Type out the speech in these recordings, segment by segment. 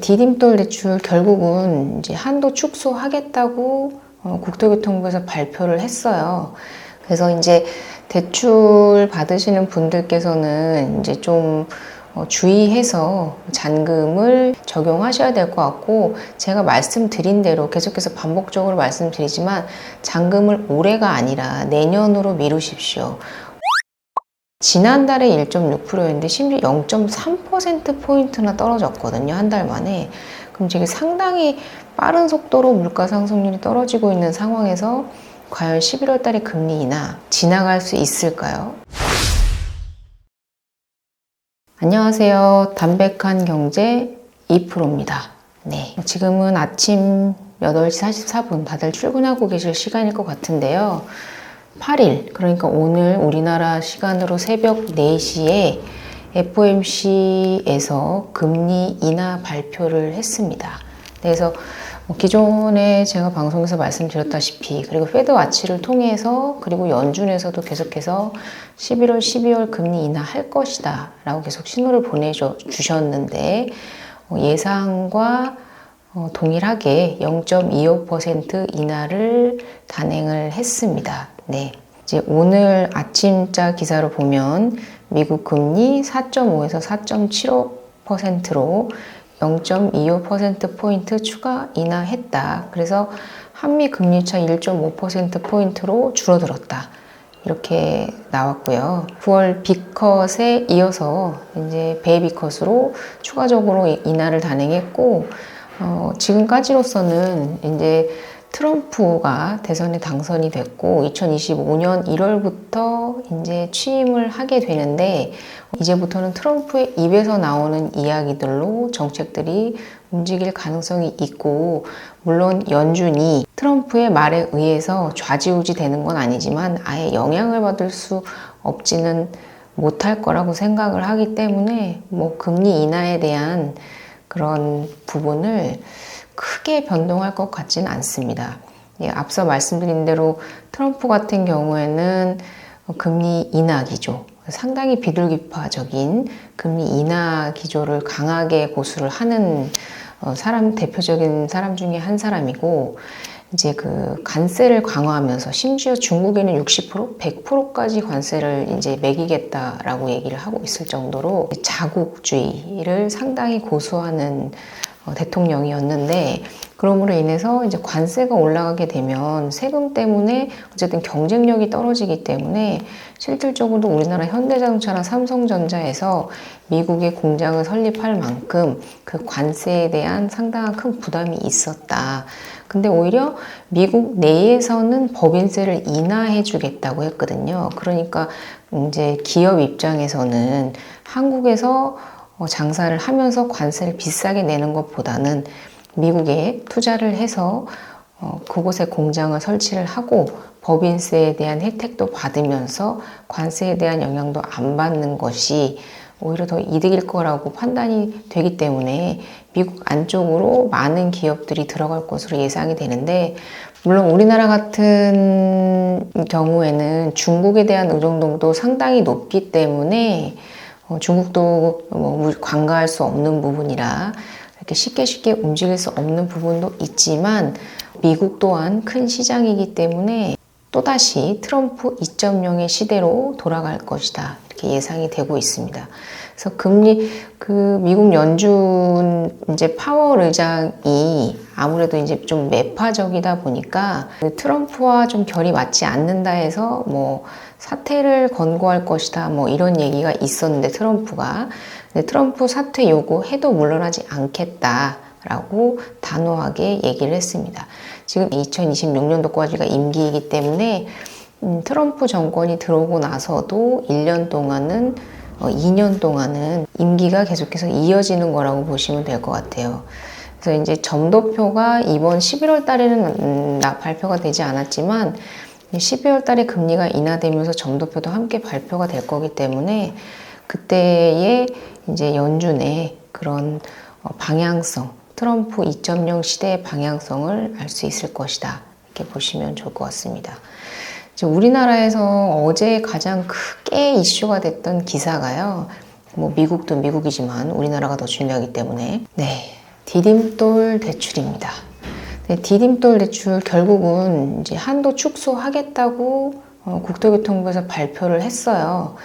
디딤돌 대출 결국은 이제 한도 축소하겠다고 국토교통부에서 발표를 했어요. 그래서 이제 대출 받으시는 분들께서는 이제 좀 주의해서 잔금을 적용하셔야 될 것 같고, 제가 말씀드린 대로 계속해서 반복적으로 말씀드리지만 잔금을 올해가 아니라 내년으로 미루십시오. 지난달에 1.6%였는데 심지어 0.3%포인트나 떨어졌거든요. 한 달 만에. 그럼 지금 상당히 빠른 속도로 물가 상승률이 떨어지고 있는 상황에서 과연 11월 달에 금리 인하 지나갈 수 있을까요? 안녕하세요. 담백한 경제 2%입니다. 네. 지금은 아침 8시 44분 다들 출근하고 계실 시간일 것 같은데요. 8일, 그러니까 오늘 우리나라 시간으로 새벽 4시에 FOMC에서 금리 인하 발표를 했습니다. 그래서 기존에 제가 방송에서 말씀드렸다시피, 그리고 패드와치를 통해서, 그리고 연준에서도 계속해서 11월, 12월 금리 인하할 것이다 라고 계속 신호를 보내주셨는데, 예상과 동일하게 0.25% 인하를 단행을 했습니다. 네. 이제 오늘 아침자 기사로 보면 미국 금리 4.5에서 4.75%로 0.25%포인트 추가 인하했다. 그래서 한미 금리차 1.5%포인트로 줄어들었다. 이렇게 나왔고요. 9월 B컷에 이어서 이제 베이비컷으로 추가적으로 인하를 단행했고, 지금까지로서는 이제 트럼프가 대선에 당선이 됐고 2025년 1월부터 이제 취임을 하게 되는데, 이제부터는 트럼프의 입에서 나오는 이야기들로 정책들이 움직일 가능성이 있고, 물론 연준이 트럼프의 말에 의해서 좌지우지 되는 건 아니지만 아예 영향을 받을 수 없지는 못할 거라고 생각을 하기 때문에 금리 인하에 대한 그런 부분을 크게 변동할 것 같지는 않습니다. 앞서 말씀드린 대로 트럼프 같은 경우에는 금리 인하 기조, 상당히 비둘기파적인 금리 인하 기조를 강하게 고수를 하는 대표적인 사람 중에 한 사람이고, 이제 그 관세를 강화하면서 심지어 중국에는 60%, 100%까지 관세를 이제 매기겠다라고 얘기를 하고 있을 정도로 자국주의를 상당히 고수하는 대통령이었는데, 그러므로 인해서 이제 관세가 올라가게 되면 세금 때문에 어쨌든 경쟁력이 떨어지기 때문에 실질적으로 우리나라 현대자동차나 삼성전자에서 미국의 공장을 설립할 만큼 그 관세에 대한 상당한 큰 부담이 있었다. 근데 오히려 미국 내에서는 법인세를 인하해 주겠다고 했거든요. 그러니까 이제 기업 입장에서는 한국에서 장사를 하면서 관세를 비싸게 내는 것보다는 미국에 투자를 해서 그곳에 공장을 설치를 하고 법인세에 대한 혜택도 받으면서 관세에 대한 영향도 안 받는 것이 오히려 더 이득일 거라고 판단이 되기 때문에 미국 안쪽으로 많은 기업들이 들어갈 것으로 예상이 되는데, 물론 우리나라 같은 경우에는 중국에 대한 의존도도 상당히 높기 때문에 중국도 관가할 수 없는 부분이라 이렇게 쉽게 움직일 수 없는 부분도 있지만, 미국 또한 큰 시장이기 때문에 또다시 트럼프 2.0의 시대로 돌아갈 것이다, 이렇게 예상이 되고 있습니다. 그래서 미국 연준 이제 파월 의장이 아무래도 이제 좀 매파적이다 보니까 트럼프와 좀 결이 맞지 않는다 해서 사퇴를 권고할 것이다, 이런 얘기가 있었는데, 트럼프 사퇴 요구해도 물러나지 않겠다라고 단호하게 얘기를 했습니다. 지금 2026년도까지가 임기이기 때문에 트럼프 정권이 들어오고 나서도 2년 동안은 임기가 계속해서 이어지는 거라고 보시면 될 것 같아요. 그래서 이제 점도표가 이번 11월 달에는 발표가 되지 않았지만 12월 달에 금리가 인하되면서 점도표도 함께 발표가 될 거기 때문에 그때의 이제 연준의 그런 방향성, 트럼프 2.0 시대의 방향성을 알 수 있을 것이다, 이렇게 보시면 좋을 것 같습니다. 우리나라에서 어제 가장 크게 이슈가 됐던 기사가요, 미국도 미국이지만 우리나라가 더 중요하기 때문에, 디딤돌 대출입니다. 네, 디딤돌 대출 결국은 이제 한도 축소하겠다고 국토교통부에서 발표를 했어요.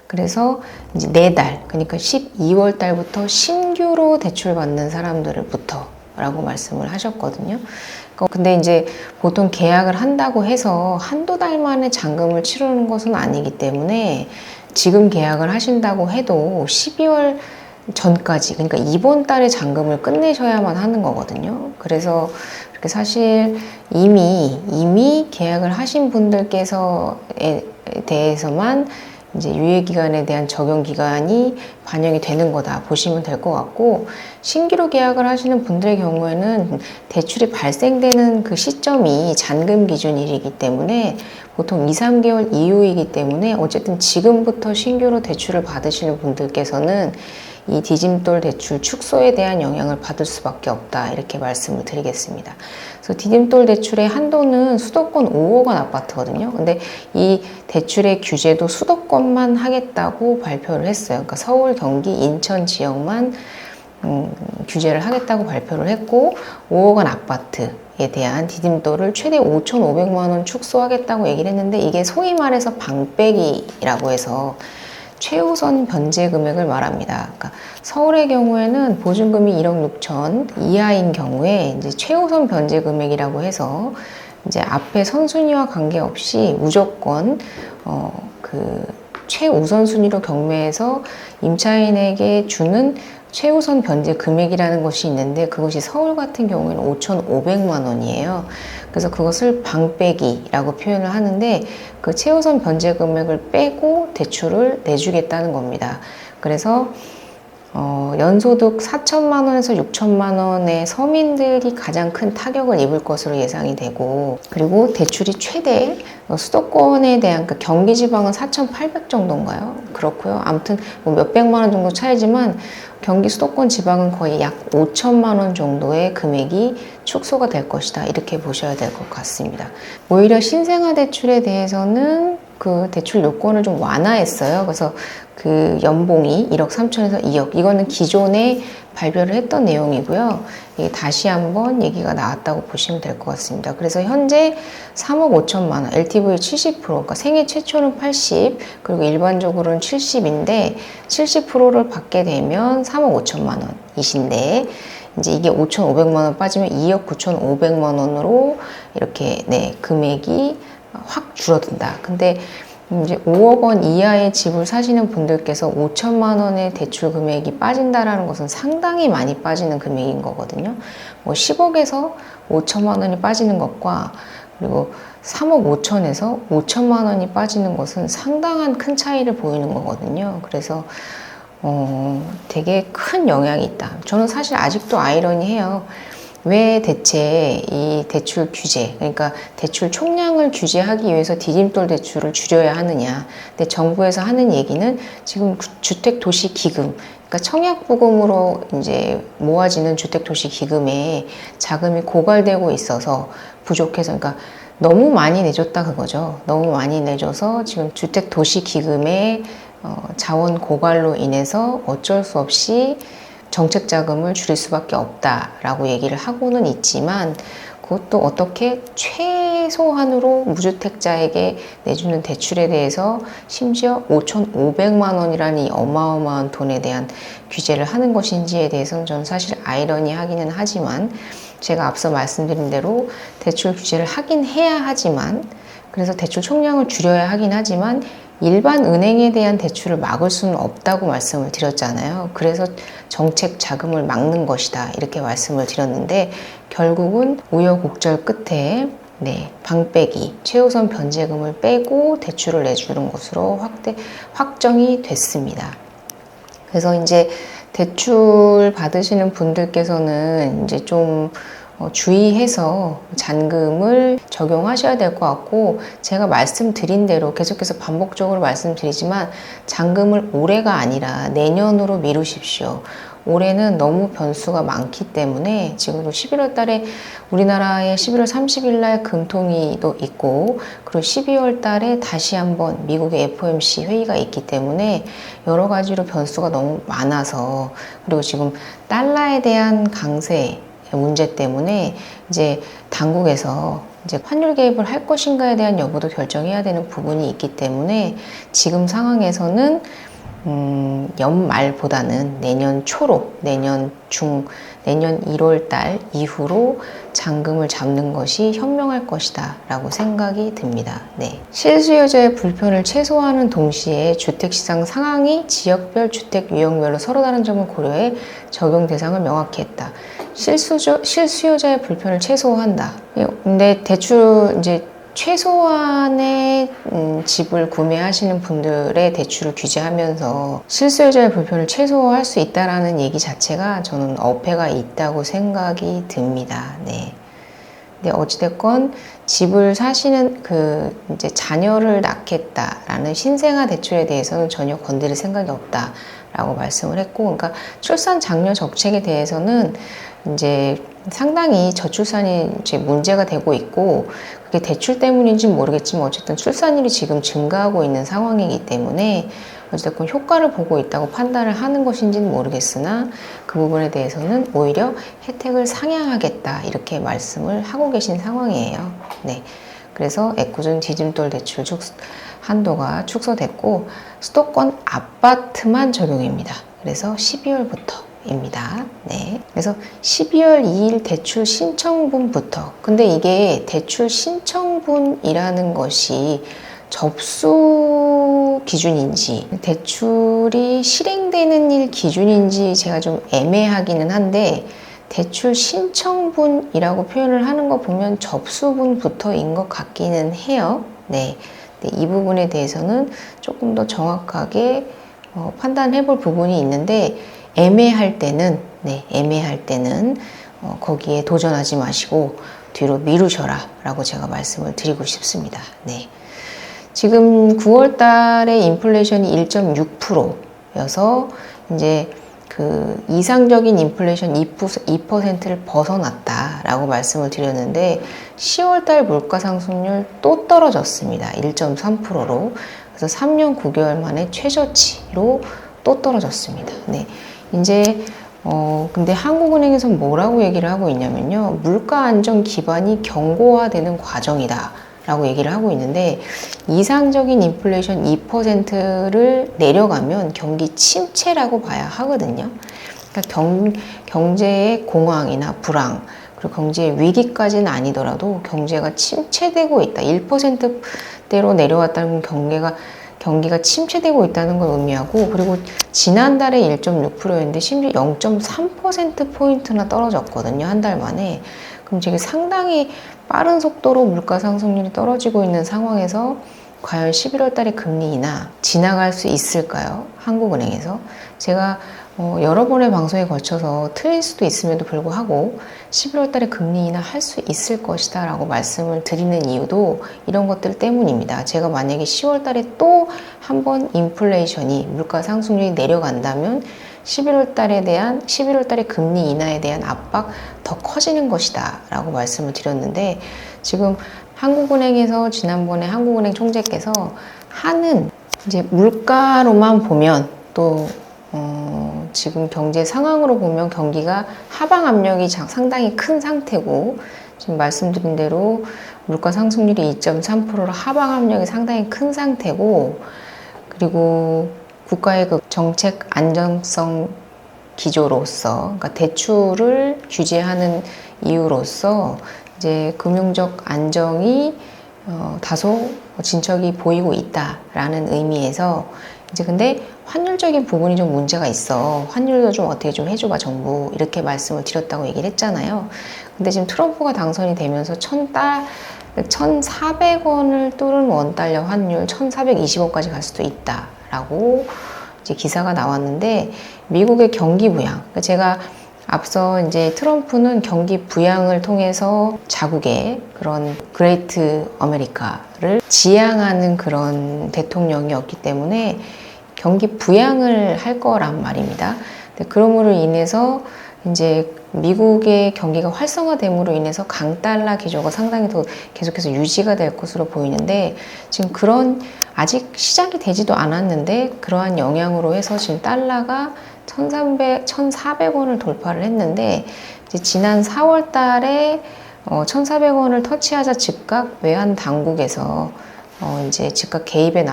그래서 이제 4달, 그러니까 12월 달부터 신규로 대출 받는 사람들부터 라고 말씀을 하셨거든요. 근데 이제 보통 계약을 한다고 해서 한두 달 만에 잔금을 치르는 것은 아니기 때문에 지금 계약을 하신다고 해도 12월 전까지, 그러니까 이번 달에 잔금을 끝내셔야만 하는 거거든요. 그래서 이렇게 사실 이미 계약을 하신 분들께서에 대해서만 이제 유예기간에 대한 적용기간이 반영이 되는 거다 보시면 될 것 같고, 신규로 계약을 하시는 분들의 경우에는 대출이 발생되는 그 시점이 잔금 기준일이기 때문에 보통 2, 3개월 이후이기 때문에 어쨌든 지금부터 신규로 대출을 받으시는 분들께서는 이 디딤돌 대출 축소에 대한 영향을 받을 수밖에 없다, 이렇게 말씀을 드리겠습니다. 그래서 디딤돌 대출의 한도는 수도권 5억 원 아파트거든요. 근데 이 대출의 규제도 수도권만 하겠다고 발표를 했어요. 그러니까 서울, 경기, 인천 지역만 규제를 하겠다고 발표를 했고, 5억 원 아파트에 대한 디딤돌을 최대 5,500만 원 축소하겠다고 얘기를 했는데, 이게 소위 말해서 방빼기라고 해서 최우선 변제 금액을 말합니다. 그러니까 서울의 경우에는 보증금이 1억 6천 이하인 경우에 이제 최우선 변제 금액이라고 해서 이제 앞에 선순위와 관계없이 무조건 그 최우선 순위로 경매해서 임차인에게 주는 최우선 변제 금액이라는 것이 있는데, 그것이 서울 같은 경우에는 5,500만 원이에요. 그래서 그것을 방빼기라고 표현을 하는데, 그 최우선 변제 금액을 빼고 대출을 내주겠다는 겁니다. 그래서 연소득 4천만 원에서 6천만 원의 서민들이 가장 큰 타격을 입을 것으로 예상이 되고, 그리고 대출이 최대 수도권에 대한, 그 경기 지방은 4,800 정도인가요? 그렇고요. 아무튼 뭐 몇백만 원 정도 차이지만 경기 수도권 지방은 거의 약 5천만 원 정도의 금액이 축소가 될 것이다, 이렇게 보셔야 될 것 같습니다. 오히려 신생아 대출에 대해서는 그 대출 요건을 좀 완화했어요. 그래서 그 연봉이 1억 3천에서 2억, 이거는 기존에 발표를 했던 내용이고요. 이게 다시 한번 얘기가 나왔다고 보시면 될 것 같습니다. 그래서 현재 3억 5천만 원, LTV 70%, 그러니까 생애 최초는 80, 그리고 일반적으로는 70인데 70%를 받게 되면 3억 5천만 원이신데, 이제 이게 5,500만 원 빠지면 2억 9,500만 원으로 이렇게 금액이 확 줄어든다. 근데 이제 5억 원 이하의 집을 사시는 분들께서 5천만 원의 대출 금액이 빠진다라는 것은 상당히 많이 빠지는 금액인 거거든요. 뭐 10억에서 5천만 원이 빠지는 것과 그리고 3억 5천에서 5천만 원이 빠지는 것은 상당한 큰 차이를 보이는 거거든요. 그래서 되게 큰 영향이 있다. 저는 사실 아직도 아이러니해요. 왜 대체 이 대출 규제, 그러니까 대출 총량을 규제하기 위해서 디딤돌 대출을 줄여야 하느냐. 근데 정부에서 하는 얘기는 지금 주택도시기금, 그러니까 청약부금으로 이제 모아지는 주택도시기금에 자금이 고갈되고 있어서 부족해서, 그러니까 너무 많이 내줬다 그거죠. 너무 많이 내줘서 지금 주택도시기금의 자원 고갈로 인해서 어쩔 수 없이 정책 자금을 줄일 수밖에 없다라고 얘기를 하고는 있지만, 그것도 어떻게 최소한으로 무주택자에게 내주는 대출에 대해서 심지어 5,500만 원이라는 이 어마어마한 돈에 대한 규제를 하는 것인지에 대해서는 저는 사실 아이러니하기는 하지만, 제가 앞서 말씀드린 대로 대출 규제를 하긴 해야 하지만, 그래서 대출 총량을 줄여야 하긴 하지만 일반 은행에 대한 대출을 막을 수는 없다고 말씀을 드렸잖아요. 그래서 정책 자금을 막는 것이다, 이렇게 말씀을 드렸는데, 결국은 우여곡절 끝에 방빼기, 최우선 변제금을 빼고 대출을 내주는 것으로 확정이 됐습니다. 그래서 이제 대출 받으시는 분들께서는 이제 좀 주의해서 잔금을 적용하셔야 될 것 같고, 제가 말씀드린 대로 계속해서 반복적으로 말씀드리지만 잔금을 올해가 아니라 내년으로 미루십시오. 올해는 너무 변수가 많기 때문에 지금도 11월 달에 우리나라에 11월 30일 날 금통위도 있고 그리고 12월 달에 다시 한번 미국의 FOMC 회의가 있기 때문에 여러 가지로 변수가 너무 많아서 그리고 지금 달러에 대한 강세 문제 때문에 이제 당국에서 이제 환율 개입을 할 것인가에 대한 여부도 결정해야 되는 부분이 있기 때문에 지금 상황에서는 연말보다는 내년 초로, 내년 1월 달 이후로 잔금을 잡는 것이 현명할 것이다 라고 생각이 듭니다. 네. 실수요자의 불편을 최소화하는 동시에 주택시장 상황이 지역별 주택 유형별로 서로 다른 점을 고려해 적용 대상을 명확히 했다. 실수요자의 불편을 최소화한다. 근데 대출 이제 최소한의 집을 구매하시는 분들의 대출을 규제하면서 실수요자의 불편을 최소화할 수 있다라는 얘기 자체가 저는 어폐가 있다고 생각이 듭니다. 네. 근데 어찌됐건 집을 사시는 이제 자녀를 낳겠다라는 신생아 대출에 대해서는 전혀 건드릴 생각이 없다라고 말씀을 했고, 그러니까 출산 장려 정책에 대해서는 이제 상당히 저출산이 이제 문제가 되고 있고 그게 대출 때문인지는 모르겠지만 어쨌든 출산율이 지금 증가하고 있는 상황이기 때문에 어쨌든 효과를 보고 있다고 판단을 하는 것인지는 모르겠으나 그 부분에 대해서는 오히려 혜택을 상향하겠다 이렇게 말씀을 하고 계신 상황이에요. 네. 그래서 애꿎은 디딤돌 대출 한도가 축소됐고 수도권 아파트만 적용입니다. 그래서 12월부터 입니다. 네. 그래서 12월 2일 대출 신청분부터. 근데 이게 대출 신청분이라는 것이 접수 기준인지 대출이 실행되는 일 기준인지 제가 좀 애매하기는 한데 대출 신청분이라고 표현을 하는 거 보면 접수분부터인 것 같기는 해요. 네. 이 부분에 대해서는 조금 더 정확하게 판단해 볼 부분이 있는데 애매할 때는 거기에 도전하지 마시고 뒤로 미루셔라 라고 제가 말씀을 드리고 싶습니다. 네. 지금 9월 달에 인플레이션이 1.6%여서 이제 이상적인 인플레이션 2%를 벗어났다라고 말씀을 드렸는데 10월 달 물가 상승률 또 떨어졌습니다. 1.3%로. 그래서 3년 9개월 만에 최저치로 또 떨어졌습니다. 네. 이제 근데 한국은행에서 뭐라고 얘기를 하고 있냐면요. 물가 안정 기반이 견고화되는 과정이다 라고 얘기를 하고 있는데 이상적인 인플레이션 2%를 내려가면 경기 침체라고 봐야 하거든요. 그러니까 경제의 공황이나 불황 그리고 경제의 위기까지는 아니더라도 경제가 침체되고 있다. 1%대로 내려왔다는 경기가 침체되고 있다는 걸 의미하고 그리고 지난달에 1.6%였는데 심지어 0.3%포인트나 떨어졌거든요. 한 달 만에. 그럼 지금 상당히 빠른 속도로 물가 상승률이 떨어지고 있는 상황에서 과연 11월 달에 금리 인하 지나갈 수 있을까요? 한국은행에서. 제가 여러 번의 방송에 걸쳐서 틀릴 수도 있음에도 불구하고 11월 달에 금리 인하 할 수 있을 것이다 라고 말씀을 드리는 이유도 이런 것들 때문입니다. 제가 만약에 10월 달에 또 한 번 인플레이션이 물가 상승률이 내려간다면 11월 달에 금리 인하에 대한 압박 더 커지는 것이다 라고 말씀을 드렸는데 지금 한국은행에서 지난번에 한국은행 총재께서 하는 이제 물가로만 보면 또 지금 경제 상황으로 보면 경기가 하방 압력이 상당히 큰 상태고 지금 말씀드린 대로 물가 상승률이 2.3%로 하방 압력이 상당히 큰 상태고 그리고 국가의 그 정책 안정성 기조로서 그러니까 대출을 규제하는 이유로서 이제 금융적 안정이 다소 진척이 보이고 있다라는 의미에서 이제 근데 환율적인 부분이 좀 문제가 있어. 환율도 좀 어떻게 좀 해줘봐 정부 이렇게 말씀을 드렸다고 얘기를 했잖아요. 근데 지금 트럼프가 당선이 되면서 1,400원을 뚫은 원달러 환율 1,420원까지 갈 수도 있다라고 이제 기사가 나왔는데 미국의 경기 부양. 그러니까 제가 앞서 이제 트럼프는 경기 부양을 통해서 자국의 그런 그레이트 아메리카를 지향하는 그런 대통령이었기 때문에 경기 부양을 할 거란 말입니다. 그러므로 인해서 이제 미국의 경기가 활성화됨으로 인해서 강달러 기조가 상당히 더 계속해서 유지가 될 것으로 보이는데, 지금 그런 아직 시작이 되지도 않았는데 그러한 영향으로 해서 지금 달러가 1,400원을 돌파를 했는데, 이제 지난 4월 달에 1,400원을 터치하자 즉각 외환 당국에서 이제 즉각 개입에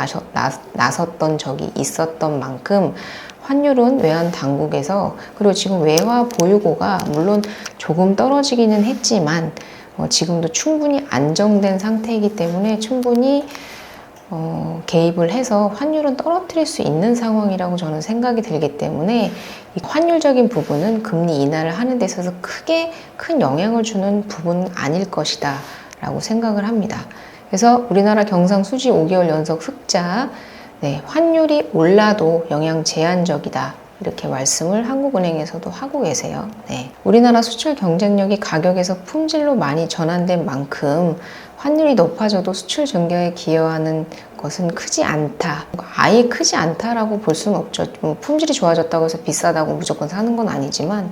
나섰던 적이 있었던 만큼 환율은 외환 당국에서, 그리고 지금 외화 보유고가 물론 조금 떨어지기는 했지만 지금도 충분히 안정된 상태이기 때문에 충분히 개입을 해서 환율은 떨어뜨릴 수 있는 상황이라고 저는 생각이 들기 때문에, 이 환율적인 부분은 금리 인하를 하는 데 있어서 크게 큰 영향을 주는 부분은 아닐 것이다 라고 생각을 합니다. 그래서 우리나라 경상수지 5개월 연속 흑자, 환율이 올라도 영향 제한적이다, 이렇게 말씀을 한국은행에서도 하고 계세요. 우리나라 수출 경쟁력이 가격에서 품질로 많이 전환된 만큼 환율이 높아져도 수출 증가에 기여하는 것은 크지 않다. 아예 크지 않다라고 볼 수는 없죠. 품질이 좋아졌다고 해서 비싸다고 무조건 사는 건 아니지만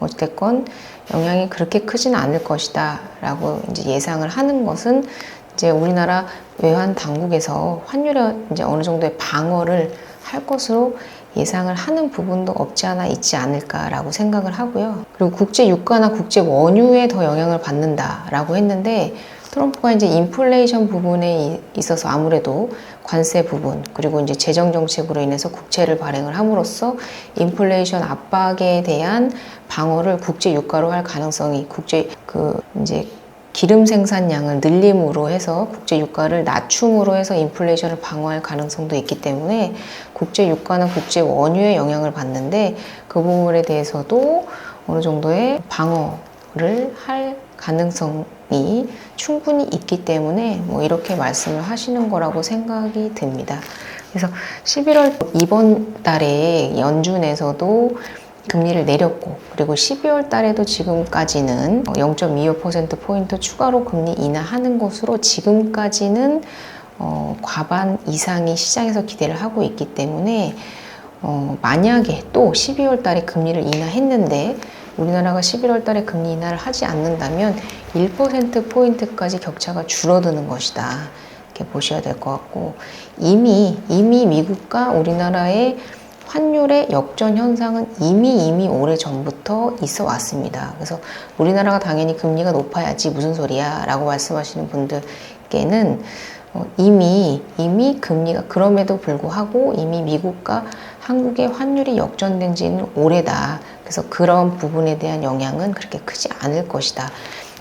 어쨌건 영향이 그렇게 크지는 않을 것이다 라고 이제 예상을 하는 것은, 이제 우리나라 외환 당국에서 환율에 이제 어느 정도의 방어를 할 것으로 예상을 하는 부분도 없지 않아 있지 않을까라고 생각을 하고요. 그리고 국제 유가나 국제 원유에 더 영향을 받는다라고 했는데, 트럼프가 이제 인플레이션 부분에 있어서 아무래도 관세 부분, 그리고 이제 재정 정책으로 인해서 국채를 발행을 함으로써 인플레이션 압박에 대한 방어를 국제 유가로 할 가능성이, 이제 기름 생산량을 늘림으로 해서 국제 유가를 낮춤으로 해서 인플레이션을 방어할 가능성도 있기 때문에 국제 유가나 국제 원유에 영향을 받는데, 그 부분에 대해서도 어느 정도의 방어를 할 가능성이 충분히 있기 때문에 이렇게 말씀을 하시는 거라고 생각이 듭니다. 그래서 11월 이번 달에 연준에서도 금리를 내렸고, 그리고 12월 달에도 지금까지는 0.25%포인트 추가로 금리 인하하는 것으로 지금까지는 과반 이상이 시장에서 기대를 하고 있기 때문에 만약에 또 12월 달에 금리를 인하했는데 우리나라가 11월 달에 금리 인하를 하지 않는다면 1%포인트까지 격차가 줄어드는 것이다, 이렇게 보셔야 될 것 같고, 이미 미국과 우리나라의 환율의 역전 현상은 이미 오래 전부터 있어 왔습니다. 그래서 우리나라가 당연히 금리가 높아야지 무슨 소리야 라고 말씀하시는 분들께는 이미 금리가, 그럼에도 불구하고 이미 미국과 한국의 환율이 역전된 지는 오래다. 그래서 그런 부분에 대한 영향은 그렇게 크지 않을 것이다,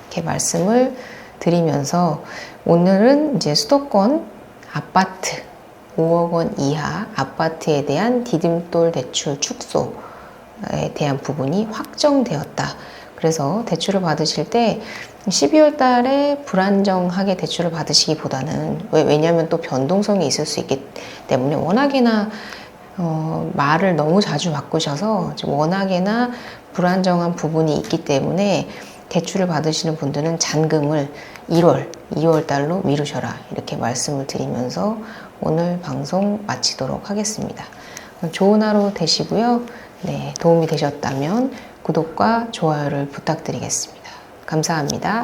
이렇게 말씀을 드리면서, 오늘은 이제 수도권 아파트 5억 원 이하 아파트에 대한 디딤돌 대출 축소에 대한 부분이 확정되었다. 그래서 대출을 받으실 때 12월 달에 불안정하게 대출을 받으시기보다는, 왜냐하면 또 변동성이 있을 수 있기 때문에, 워낙에나 말을 너무 자주 바꾸셔서 워낙에나 불안정한 부분이 있기 때문에 대출을 받으시는 분들은 잔금을 2월 달로 미루셔라, 이렇게 말씀을 드리면서 오늘 방송 마치도록 하겠습니다. 좋은 하루 되시고요. 도움이 되셨다면 구독과 좋아요를 부탁드리겠습니다. 감사합니다.